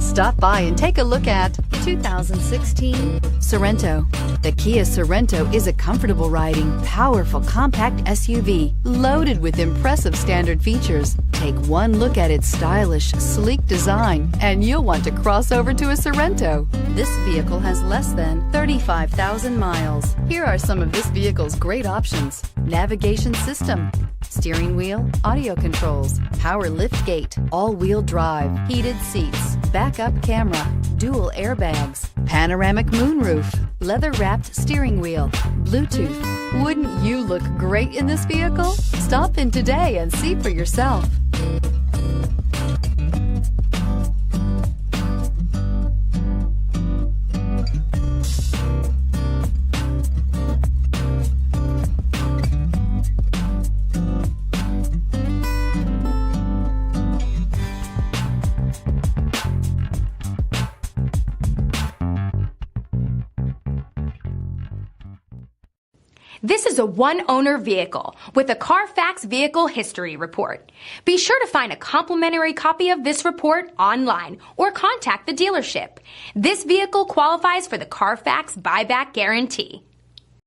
Stop by and take a look at 2016 Sorento. The Kia Sorento is a comfortable riding, powerful compact SUV loaded with impressive standard features. Take one look at its stylish, sleek design and you'll want to cross over to a Sorento. This vehicle has less than 35,000 miles. Here are some of this vehicle's great options: navigation system, steering wheel audio controls, power liftgate, all-wheel drive, heated seats, backup camera, dual airbags, panoramic moonroof, leather-wrapped steering wheel, Bluetooth. Wouldn't you look great in this vehicle? Stop in today and see for yourself. This is a one-owner vehicle with a Carfax Vehicle History Report. Be sure to find a complimentary copy of this report online or contact the dealership. This vehicle qualifies for the Carfax Buyback Guarantee.